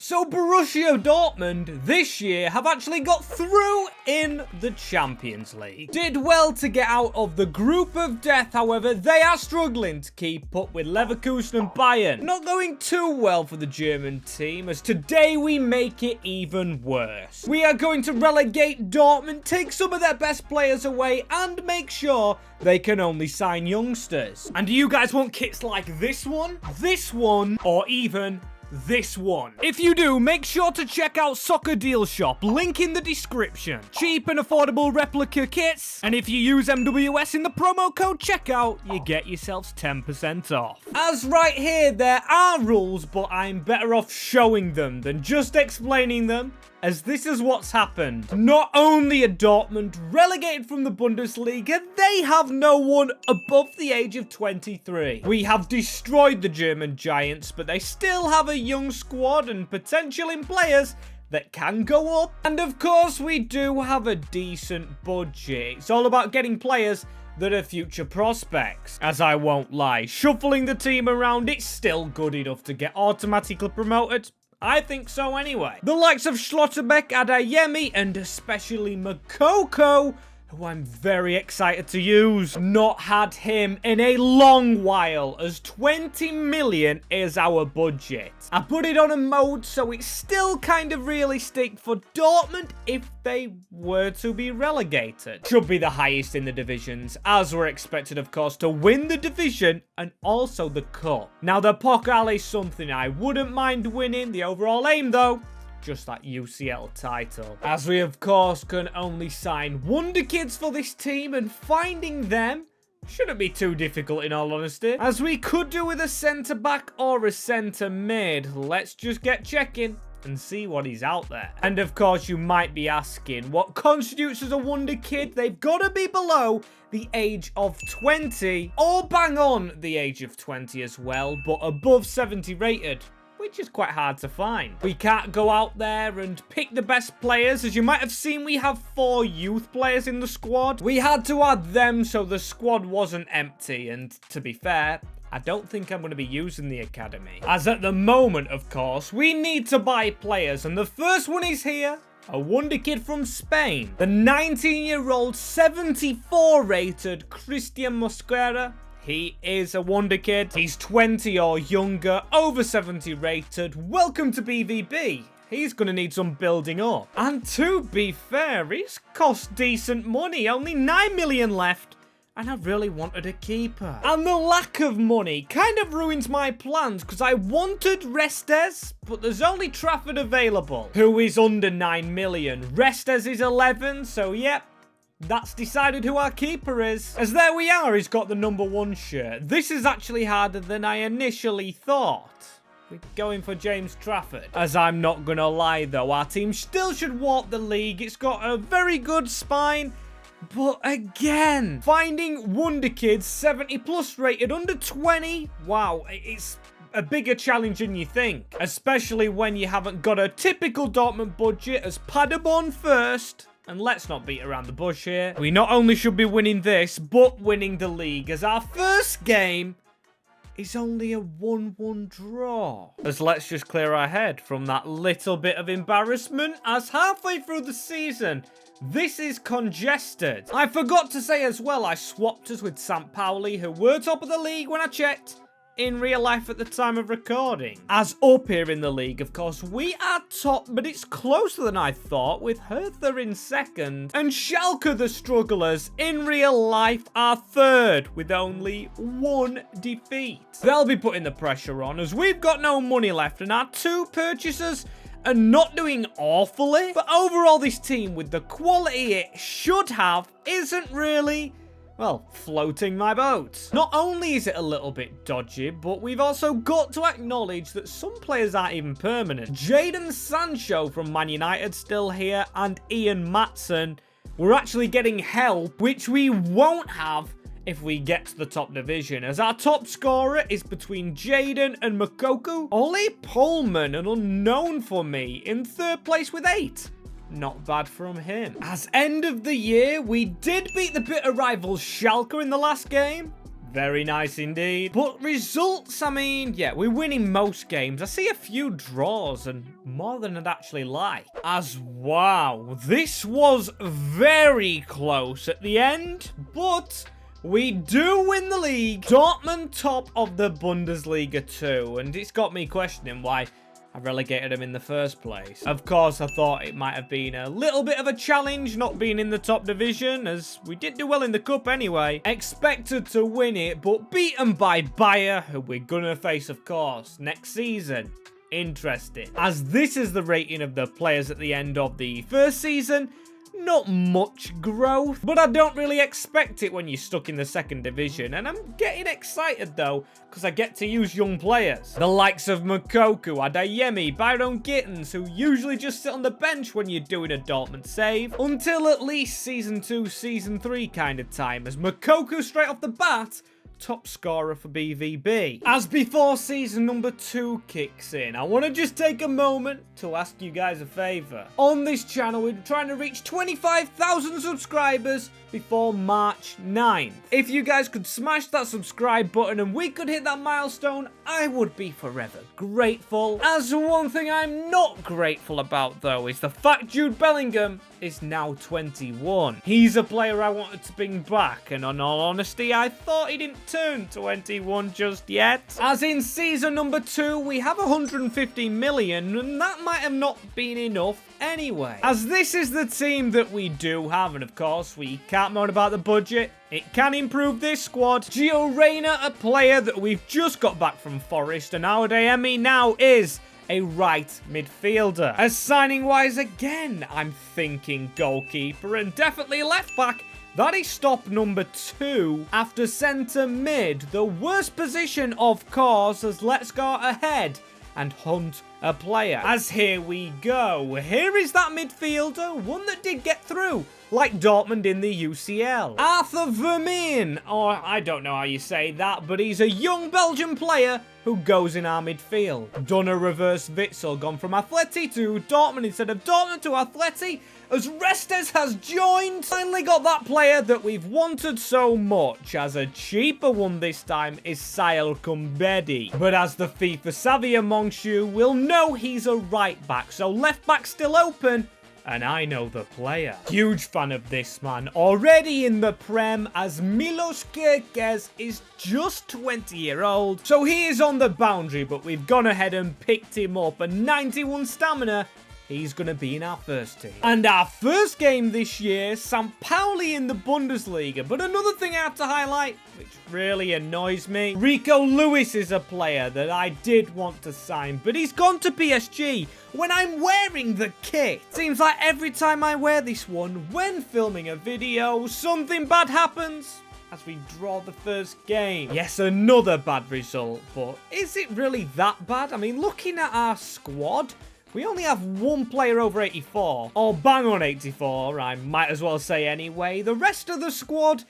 So Borussia Dortmund this year have actually got through in the Champions League. Did well to get out of the group of death, however, they are struggling to keep up with Leverkusen and Bayern. Not going too well for the German team, as today we make it even worse. We are going to relegate Dortmund, take some of their best players away, and make sure they can only sign youngsters. And do you guys want kits like this one, or even this one? If you do, make sure to check out Soccer Deal Shop, link in the description. Cheap and affordable replica kits, and if you use MWS in the promo code checkout, you get yourselves 10% off. As right here, there are rules, but I'm better off showing them than just explaining them, as this is what's happened. Not only are Dortmund relegated from the Bundesliga, they have no one above the age of 23. We have destroyed the German giants, but they still have a young squad and potential in players that can go up. And of course, we do have a decent budget. It's all about getting players that are future prospects. As I won't lie, shuffling the team around, it's still good enough to get automatically promoted. I think so anyway. The likes of Schlotterbeck, Adeyemi, and especially Makoko, who I'm very excited to use. Not had him in a long while, as 20 million is our budget. I put it on a mode so it's still kind of realistic for Dortmund if they were to be relegated. Should be the highest in the divisions, as we're expected, of course, to win the division and also the cup. Now, the Pokal is something I wouldn't mind winning. The overall aim, though, just that UCL title. As we, of course, can only sign Wonderkids for this team, and finding them shouldn't be too difficult in all honesty, as we could do with a centre-back or a centre-mid. Let's just get checking and see what is out there. And of course, you might be asking, what constitutes as a Wonderkid? They've got to be below the age of 20, or bang on the age of 20 as well, but above 70 rated, which is quite hard to find. We can't go out there and pick the best players. As you might have seen, we have 4 youth players in the squad. We had to add them so the squad wasn't empty, and to be fair, I don't think I'm going to be using the academy. As at the moment, of course, we need to buy players, and the first one is here. A Wonderkid from Spain. The 19-year-old 74 rated Christian Mosquera. He is a Wonderkid. He's 20 or younger, over 70 rated. Welcome to BVB. He's going to need some building up. And to be fair, he's cost decent money. Only 9 million left. And I really wanted a keeper. And the lack of money kind of ruins my plans, because I wanted Restes, but there's only Trafford available, who is under 9 million. Restes is 11, so yep. That's decided who our keeper is. As there we are, he's got the #1 shirt. This is actually harder than I initially thought. We're going for James Trafford. As I'm not gonna lie though, our team still should walk the league. It's got a very good spine. But again, finding Wonderkids 70+ rated under 20, wow, it's a bigger challenge than you think. Especially when you haven't got a typical Dortmund budget, as Paderborn first. And let's not beat around the bush here. We not only should be winning this, but winning the league, as our first game is only a 1-1 draw. As let's just clear our head from that little bit of embarrassment, as halfway through the season, this is congested. I forgot to say as well, I swapped us with St. Pauli, who were top of the league when I checked in real life at the time of recording. As up here in the league, of course, we are top, but it's closer than I thought, with Hertha in second, and Schalke, the strugglers, in real life are third, with only 1 defeat. They'll be putting the pressure on, as we've got no money left, and our 2 purchases are not doing awfully. But overall, this team, with the quality it should have, isn't really, well, floating my boat. Not only is it a little bit dodgy, but we've also got to acknowledge that some players aren't even permanent. Jadon Sancho from Man United still here, and Ian Matson. We're actually getting help, which we won't have if we get to the top division, as our top scorer is between Jadon and Makoko. Oli Pullman, an unknown for me, in 3rd place with 8. Not bad from him. As end of the year, we did beat the bitter rivals Schalke in the last game. Very nice indeed. But results, I mean, yeah, we're winning most games. I see a few draws and more than I'd actually like. As wow, this was very close at the end, but we do win the league. Dortmund top of the Bundesliga too, and it's got me questioning why I relegated him in the first place. Of course, I thought it might have been a little bit of a challenge not being in the top division, as we did do well in the cup anyway. Expected to win it, but beaten by Bayer, who we're gonna face, of course, next season. Interesting. As this is the rating of the players at the end of the first season, not much growth, but I don't really expect it when you're stuck in the second division, and I'm getting excited though, because I get to use young players. The likes of Moukoko, Adeyemi, Byron Gittins, who usually just sit on the bench when you're doing a Dortmund save, until at least Season 2, Season 3 kind of time, as Moukoko straight off the bat, top scorer for BVB. As before season number 2 kicks in, I want to just take a moment to ask you guys a favor. On this channel, we're trying to reach 25,000 subscribers before March 9th. If you guys could smash that subscribe button and we could hit that milestone, I would be forever grateful. As one thing I'm not grateful about though is the fact Jude Bellingham is now 21. He's a player I wanted to bring back, and in all honesty, I thought he didn't turn 21 just yet. As in season number 2, we have 150 million, and that might have not been enough anyway. As this is the team that we do have, and of course, we can't moan about the budget. It can improve this squad. Gio Reyna, a player that we've just got back from Forest, and Adeyemi now is a right midfielder. As signing-wise, again, I'm thinking goalkeeper and definitely left back. That is stop number 2 after centre mid. The worst position, of course, as let's go ahead and hunt a player. As here we go. Here is that midfielder, one that did get through, like Dortmund in the UCL. Arthur Vermeeren, or I don't know how you say that, but he's a young Belgian player who goes in our midfield. Done a reverse Witsel, gone from Atleti to Dortmund instead of Dortmund to Atleti, as Restes has joined. Finally got that player that we've wanted so much. As a cheaper one this time is Sael Kumbedi. But as the FIFA savvy amongst you will know, he's a right back, so left back still open. And I know the player. Huge fan of this man. Already in the Prem, as Milos Kerkez is just 20-year-old. So he is on the boundary, but we've gone ahead and picked him up. And 91 stamina, he's going to be in our first team. And our first game this year, St. Pauli in the Bundesliga. But another thing I have to highlight, which really annoys me, Rico Lewis is a player that I did want to sign, but he's gone to PSG when I'm wearing the kit. Seems like every time I wear this one, when filming a video, something bad happens. As we draw the first game. Yes, another bad result, but is it really that bad? I mean, looking at our squad, we only have one player over 84, or bang on 84, I might as well say anyway. The rest of the squad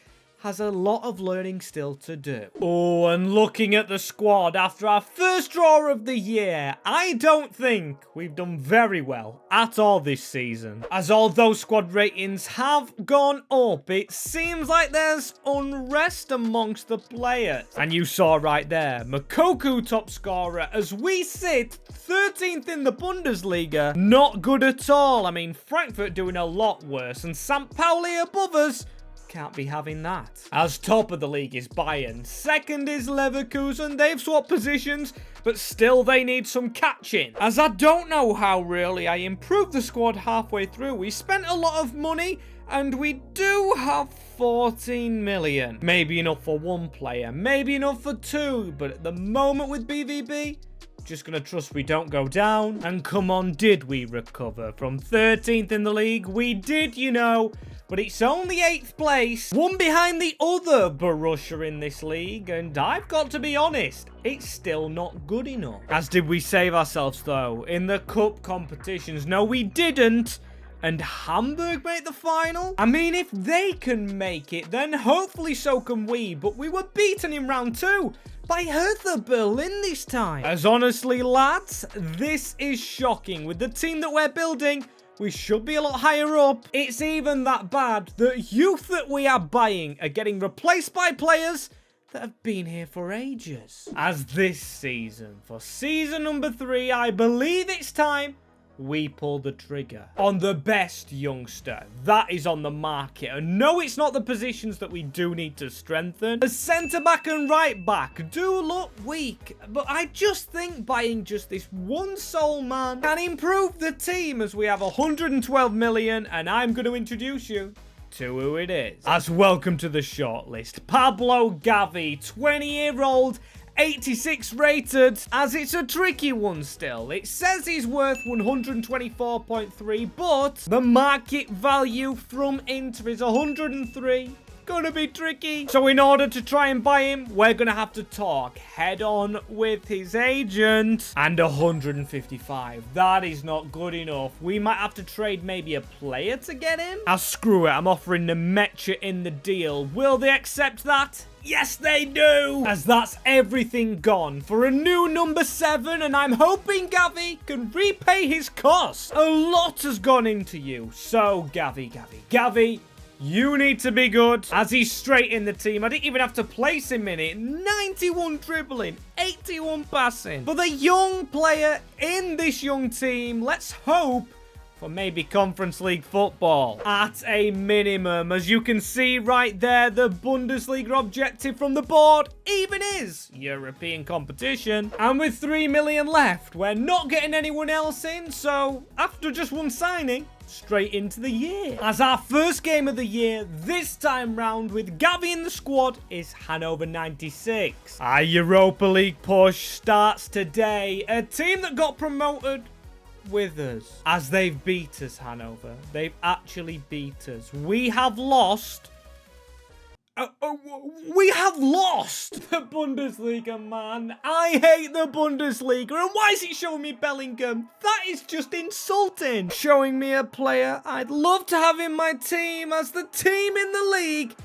has a lot of learning still to do. Oh, and looking at the squad after our first draw of the year, I don't think we've done very well at all this season. As although squad ratings have gone up, it seems like there's unrest amongst the players. And you saw right there, Moukoko top scorer, as we sit 13th in the Bundesliga. Not good at all. I mean, Frankfurt doing a lot worse, and St. Pauli above us. Can't be having that. As top of the league is Bayern, second is Leverkusen. They've swapped positions, but still they need some catching. As I don't know how really I improved the squad halfway through. We spent a lot of money, and we do have 14 million. Maybe enough for one player, maybe enough for two, but at the moment with BVB, just gonna trust we don't go down. And come on, did we recover from 13th in the league? We did, you know. But it's only 8th place, one behind the other Borussia in this league, and I've got to be honest, it's still not good enough. As did we save ourselves though, in the cup competitions? No, we didn't. And Hamburg made the final? I mean, if they can make it, then hopefully so can we, but we were beaten in round 2 by Hertha Berlin this time. As honestly, lads, this is shocking. With the team that we're building, we should be a lot higher up. It's even that bad that youth that we are buying are getting replaced by players that have been here for ages. As this season, for season number 3, I believe it's time we pull the trigger on the best youngster that is on the market. And no, it's not the positions that we do need to strengthen. The centre-back and right-back do look weak, but I just think buying just this one sole man can improve the team, as we have 112 million, and I'm going to introduce you to who it is. As welcome to the shortlist, Pablo Gavi, 20-year-old, 86 rated, as it's a tricky one still. It says he's worth 124.3, but the market value from Inter is 103. Gonna be tricky. So in order to try and buy him, we're gonna have to talk head on with his agent. And 155. That is not good enough. We might have to trade maybe a player to get him. Screw it. I'm offering Nemecha in the deal. Will they accept that? Yes, they do! As that's everything gone for a new number 7, and I'm hoping Gavi can repay his costs. A lot has gone into you. So, Gavi, you need to be good, as he's straight in the team. I didn't even have to place him in it. 91 dribbling, 81 passing. For the young player in this young team, let's hope for maybe Conference League football at a minimum. As you can see right there, the Bundesliga objective from the board even is European competition. And with 3 million left, we're not getting anyone else in. So after just one signing, straight into the year. As our first game of the year, this time round with Gavi in the squad, is Hannover 96. Our Europa League push starts today. A team that got promoted with us, as they've beat us, Hanover. They've actually beat us. We have lost. We have lost the Bundesliga, man. I hate the Bundesliga. And why is it showing me Bellingham? That is just insulting. Showing me a player I'd love to have in my team, as the team in the league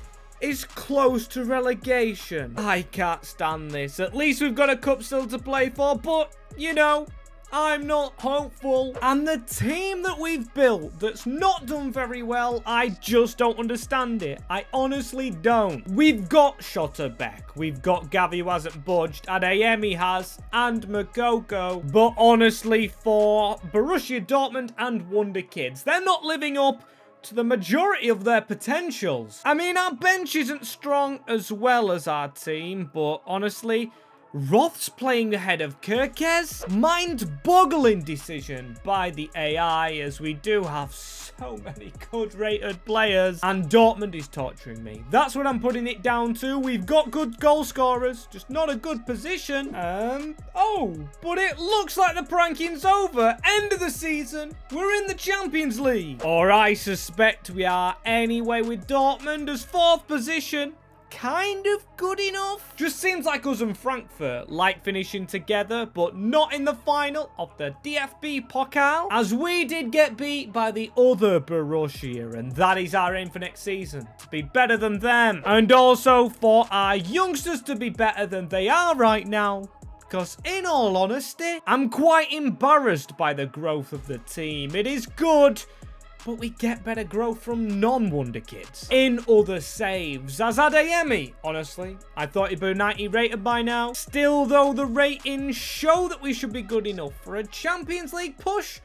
is close to relegation. I can't stand this. At least we've got a cup still to play for, but, you know, I'm not hopeful. And the team that we've built that's not done very well, I just don't understand it. I honestly don't. We've got Schotterbeck. We've got Gavi, who hasn't budged. Adeyemi has. And Makoko. But honestly, for Borussia Dortmund and Wonderkids, they're not living up to the majority of their potentials. I mean, our bench isn't strong as well as our team, but honestly, Roth's playing ahead of Kirkes. Mind-boggling decision by the AI, as we do have so many good rated players. And Dortmund is torturing me. That's what I'm putting it down to. We've got good goal scorers, just not a good position. Oh, but it looks like the pranking's over. End of the season. We're in the Champions League. Or I suspect we are anyway, with Dortmund as 4th position. Kind of good enough. Just seems like us and Frankfurt like finishing together, but not in the final of the DFB Pokal, as we did get beat by the other Borussia, and that is our aim for next season, to be better than them, and also for our youngsters to be better than they are right now. Because in all honesty, I'm quite embarrassed by the growth of the team. It is good, but we get better growth from non-Wonderkids. In other saves, as Adeyemi, honestly, I thought he'd be 90 rated by now. Still, though, the ratings show that we should be good enough for a Champions League push,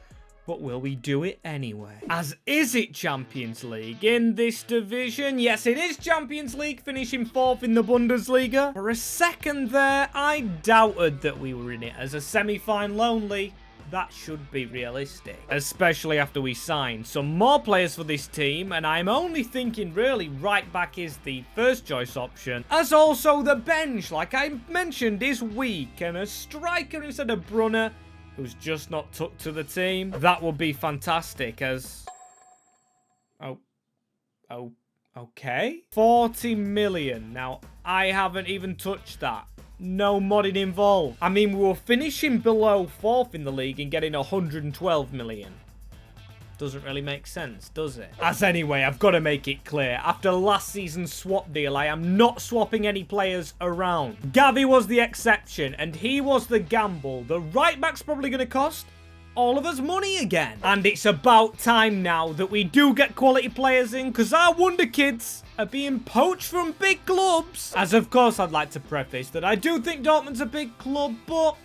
but will we do it anyway? As is it Champions League in this division? Yes, it is Champions League, finishing 4th in the Bundesliga. For a second there, I doubted that we were in it as a semi-final only. That should be realistic, especially after we sign some more players for this team, and I'm only thinking really right back is the first choice option, as also the bench, like I mentioned, is weak, and a striker instead of Brunner, who's just not took to the team, that would be fantastic. As okay, 40 million. Now, I haven't even touched that. No modding involved. I mean, we were finishing below 4th in the league and getting 112 million. Doesn't really make sense, does it? As anyway, I've got to make it clear. After last season's swap deal, I am not swapping any players around. Gavi was the exception, and he was the gamble. The right back's probably going to cost all of us money again. And it's about time now that we do get quality players in, because our Wonderkids are being poached from big clubs. As of course, I'd like to preface that I do think Dortmund's a big club, but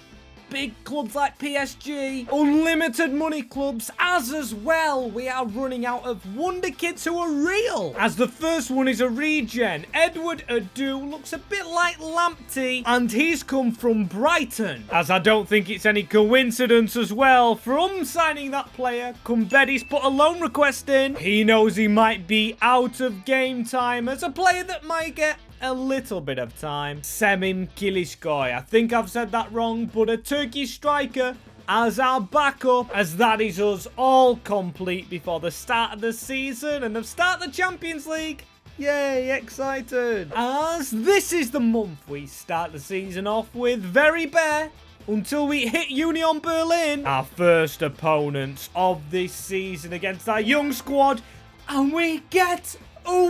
big clubs like PSG, unlimited money clubs, as well, we are running out of Wonderkids who are real. As the first one is a regen. Edward Adu looks a bit like Lamptey, and he's come from Brighton. As I don't think it's any coincidence as well, from signing that player, Kumbedi's put a loan request in. He knows he might be out of game time as a player that might get a little bit of time. Semim Kilishkoy, I think I've said that wrong, but a Turkish striker as our backup, as that is us all complete before the start of the season and the start of the Champions League. Yay, excited. As this is the month we start the season off with very bare until we hit Union Berlin, our first opponents of this season against our young squad, and we get a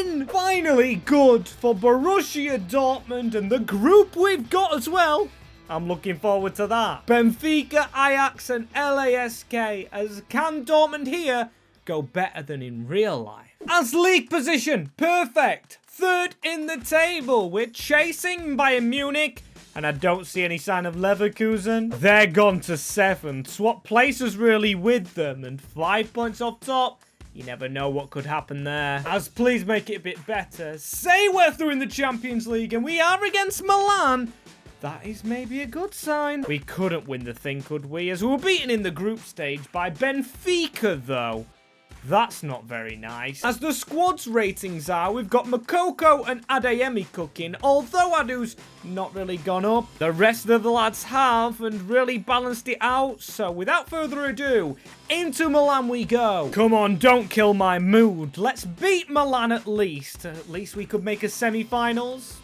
win! Finally good for Borussia Dortmund and the group we've got as well. I'm looking forward to that. Benfica, Ajax and LASK, as can Dortmund here go better than in real life? As league position, perfect. Third in the table. We're chasing Bayern Munich, and I don't see any sign of Leverkusen. They're gone to 7th. Swap places really with them, and 5 points off top. You never know what could happen there. As please make it a bit better. Say we're through in the Champions League and we are against Milan. That is maybe a good sign. We couldn't win the thing, could we? As we were beaten in the group stage by Benfica, though. That's not very nice. As the squad's ratings are, we've got Makoko and Adeyemi cooking, although Adu's not really gone up. The rest of the lads have and really balanced it out. So without further ado, into Milan we go. Come on, don't kill my mood. Let's beat Milan at least. At least we could make a semi-finals.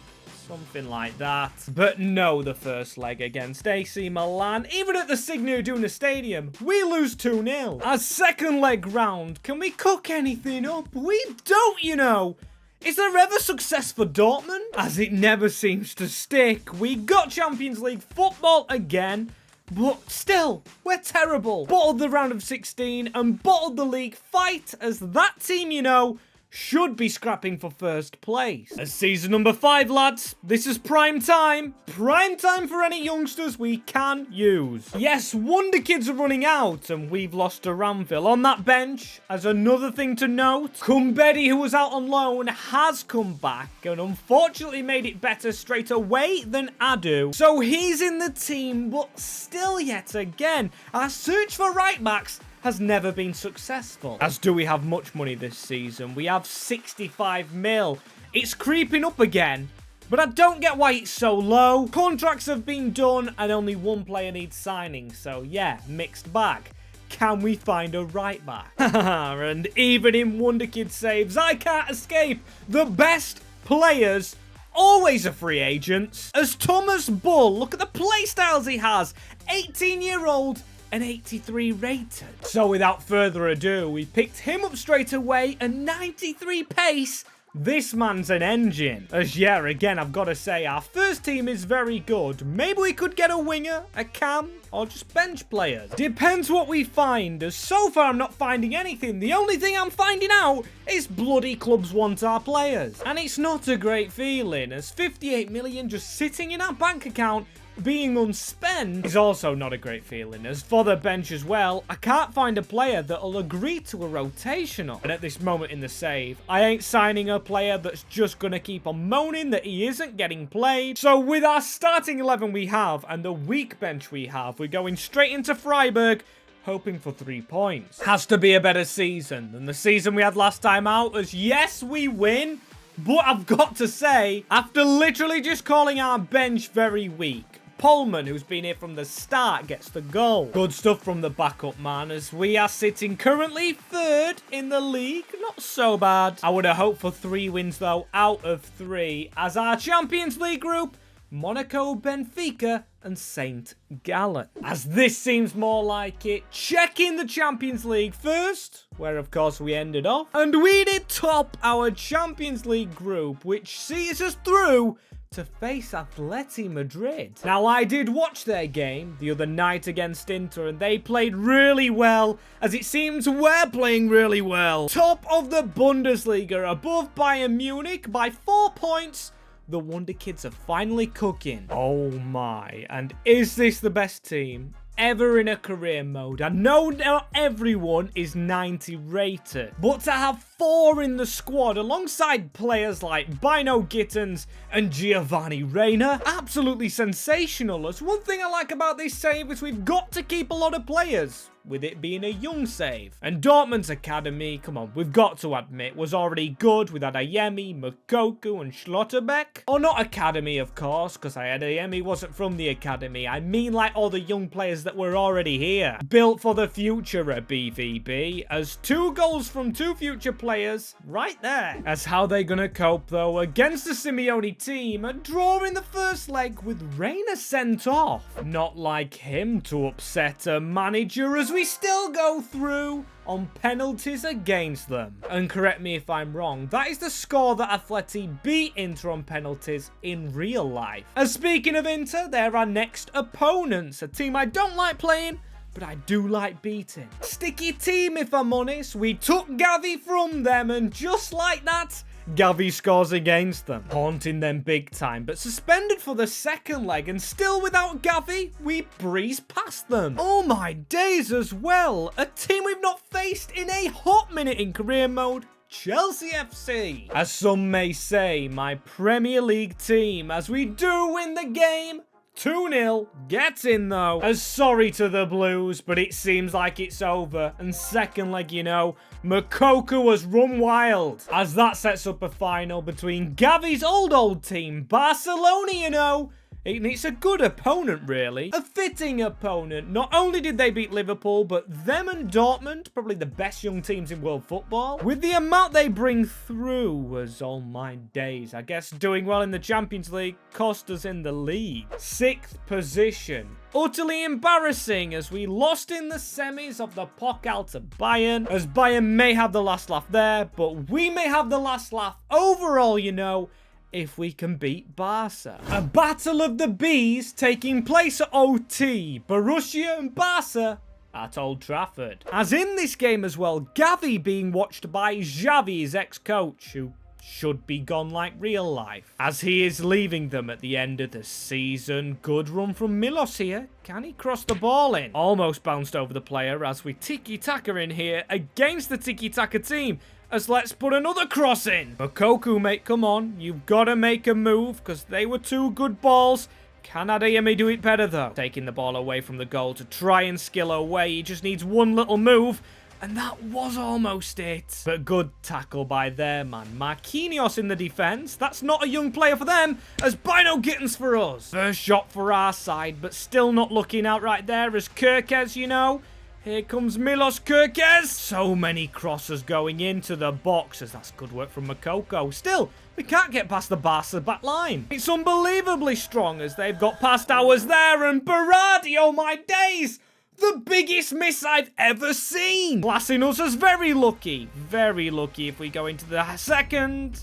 Something like that. But no, the first leg against AC Milan, even at the Signal Iduna Stadium, we lose 2-0. Our second leg round, can we cook anything up? We don't, you know. Is there ever success for Dortmund? As it never seems to stick. We got Champions League football again, but still, we're terrible. Bottled the round of 16 and bottled the league fight, as that team, you know, should be scrapping for first place. As season number 5, lads, this is prime time. Prime time for any youngsters we can use. Yes, Wonderkids are running out, and we've lost to Ramville. On that bench, as another thing to note, Kumbedi, who was out on loan, has come back, and unfortunately made it better straight away than Adu. So he's in the team, but still yet again, our search for right backs has never been successful. As do we have much money this season? We have 65 mil. It's creeping up again, but I don't get why it's so low. Contracts have been done and only one player needs signing, so yeah, mixed bag. Can we find a right back? And even in Wonderkid saves, I can't escape the best players always a free agent. As Thomas Bull, look at the play styles he has. 18-year-old and 83 rated. So without further ado, we picked him up straight away, a 93 pace. This man's an engine. As yeah, again, I've got to say, our first team is very good. Maybe we could get a winger, a cam, or just bench players. Depends what we find, as so far I'm not finding anything. The only thing I'm finding out is bloody clubs want our players. And it's not a great feeling, as 58 million just sitting in our bank account being unspent is also not a great feeling. As for the bench as well, I can't find a player that'll agree to a rotational. And at this moment in the save, I ain't signing a player that's just gonna keep on moaning that he isn't getting played. So with our starting 11 we have and the weak bench we have, we're going straight into Freiburg, hoping for 3 points. Has to be a better season than the season we had last time out, as yes, we win, but I've got to say, after literally just calling our bench very weak, Pullman, who's been here from the start, gets the goal. Good stuff from the backup man, as we are sitting currently 3rd in the league. Not so bad. I would have hoped for 3 wins, though, out of 3. As our Champions League group, Monaco, Benfica, and St. Gallen. As this seems more like it, checking the Champions League first, where of course we ended off. And we did top our Champions League group, which sees us through to face Atleti Madrid. Now, I did watch their game the other night against Inter, and they played really well, as it seems we're playing really well. Top of the Bundesliga, above Bayern Munich by 4 points. The Wonderkids are finally cooking. Oh my, and is this the best team ever in a career mode? I know not everyone is 90 rated, but to have 4 in the squad alongside players like Bino Gittins and Giovanni Reina, absolutely sensational. As one thing I like about this save is we've got to keep a lot of players, with it being a young save. And Dortmund's academy, come on, we've got to admit, was already good with Adeyemi, Moukoko and Schlotterbeck. Or not academy, of course, because Adeyemi wasn't from the academy. I mean like all the young players that were already here. Built for the future at BVB, as 2 goals from 2 future players right there. As how they gonna cope though against the Simeone team, a draw in the first leg with Reina sent off. Not like him to upset a manager, as we still go through on penalties against them. And correct me if I'm wrong, that is the score that Atleti beat Inter on penalties in real life. And speaking of Inter, they're our next opponents, a team I don't like playing, but I do like beating. Sticky team, if I'm honest. We took Gavi from them, and just like that, Gavi scores against them, haunting them big time, but suspended for the second leg, and still without Gavi, we breeze past them. Oh my days as well, a team we've not faced in a hot minute in career mode. Chelsea FC. As some may say, my Premier League team, as we do win the game 2-0, get in though. As sorry to the Blues, but it seems like it's over. And second leg, you know, Moukoko has run wild, as that sets up a final between Gavi's old team, Barcelona, you know. It's a good opponent, really. A fitting opponent. Not only did they beat Liverpool, but them and Dortmund, probably the best young teams in world football. With the amount they bring through, was all my days. I guess doing well in the Champions League cost us in the league. 6th position. Utterly embarrassing, as we lost in the semis of the Pokal to Bayern. As Bayern may have the last laugh there, but we may have the last laugh overall, you know, if we can beat Barca. A battle of the bees taking place at OT, Borussia and Barca at Old Trafford. As in this game as well, Gavi being watched by Xavi, his ex-coach, who should be gone like real life, as he is leaving them at the end of the season. Good run from Milos here. Can he cross the ball in? Almost bounced over the player, as we tiki-taka in here against the tiki-taka team. As let's put another cross in. Moukoko, mate, come on. You've got to make a move, because they were 2 good balls. Can Adeyemi do it better, though? Taking the ball away from the goal to try and skill away. He just needs one little move, and that was almost it. But good tackle by their man. Marquinhos in the defence. That's not a young player for them, as Bino Gittins for us. First shot for our side, but still not looking out right there, as Kirkez, you know. Here comes Milos Kirkez. So many crosses going into the box, as that's good work from Moukoko. Still, we can't get past the Barca back line. It's unbelievably strong, as they've got past ours there, and Berardi, oh my days! The biggest miss I've ever seen. Classing us as very lucky. Very lucky if we go into the second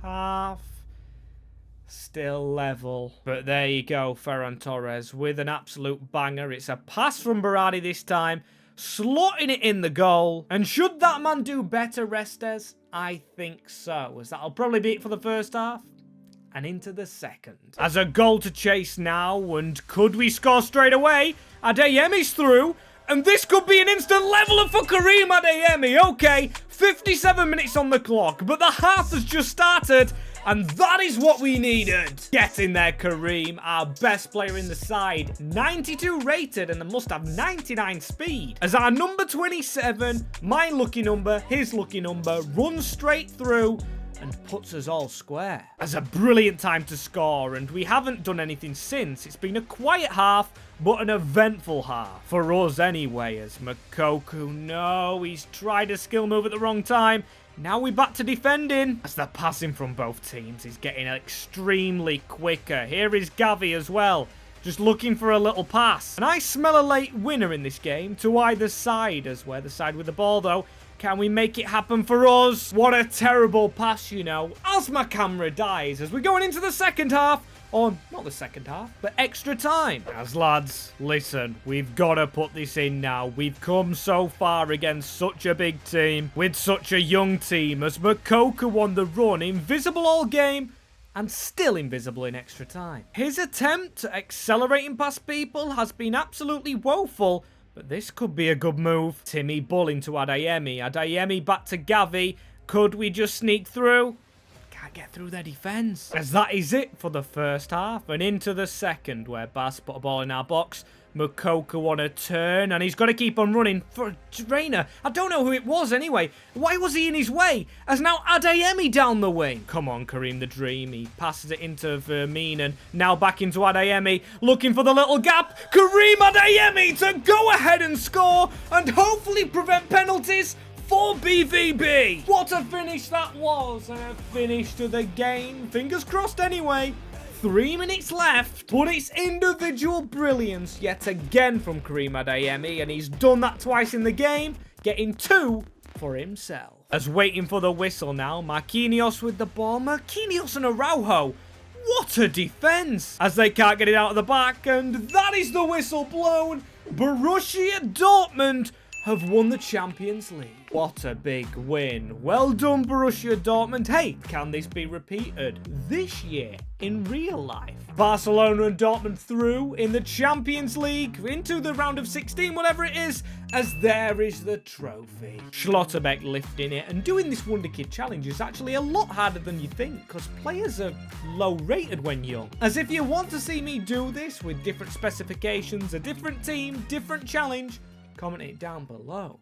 half. Still level. But there you go, Ferran Torres with an absolute banger. It's a pass from Berardi this time, slotting it in the goal. And should that man do better, Restes? I think so, as that'll probably be it for the first half. And into the second. As a goal to chase now, and could we score straight away? Adeyemi's through, and this could be an instant leveler for Karim Adeyemi. Okay, 57 minutes on the clock, but the half has just started, and that is what we needed. Get in there, Karim, our best player in the side. 92 rated, and they must have 99 speed. As our number 27, my lucky number, his lucky number, runs straight through and puts us all square. As a brilliant time to score, and we haven't done anything since. It's been a quiet half, but an eventful half. For us anyway, as Moukoko, no, he's tried a skill move at the wrong time. Now we're back to defending, as the passing from both teams is getting extremely quicker. Here is Gavi as well. just looking for a little pass. And I smell a late winner in this game to either side, as we're the side with the ball, though. Can we make it happen for us? What a terrible pass, you know, as my camera dies as we're going into the second half. Or, not the second half, but extra time. As lads, listen, we've got to put this in now. We've come so far against such a big team, with such a young team, as Moukoko won the run, invisible all game, and still invisible in extra time. His attempt at accelerating past people has been absolutely woeful, but this could be a good move. Timmy Bull into Adeyemi. Adeyemi back to Gavi. Could we just sneak through? Can't get through their defense. As that is it for the first half. And into the second, where Bass put a ball in our box. Moukoko on a turn, and he's got to keep on running for a trainer. I don't know who it was anyway. Why was he in his way? As now Adeyemi down the wing. Come on, Kareem the Dream. He passes it into Vermeer, and now back into Adeyemi, looking for the little gap. Kareem Adeyemi to go ahead and score, and hopefully prevent penalties for BVB. What a finish that was, and a finish to the game. Fingers crossed anyway. 3 minutes left, but it's individual brilliance yet again from Kareem Adeyemi, and he's done that twice in the game, getting 2 for himself. As waiting for the whistle now, Marquinhos with the ball. Marquinhos and Araujo. What a defense! As they can't get it out of the back, and that is the whistle blown. Borussia Dortmund have won the Champions League. What a big win. Well done, Borussia Dortmund. Hey, can this be repeated this year in real life? Barcelona and Dortmund through in the Champions League into the round of 16, whatever it is, as there is the trophy. Schlotterbeck lifting it, and doing this Wonderkid challenge is actually a lot harder than you think, because players are low rated when young. As if you want to see me do this with different specifications, a different team, different challenge, comment it down below.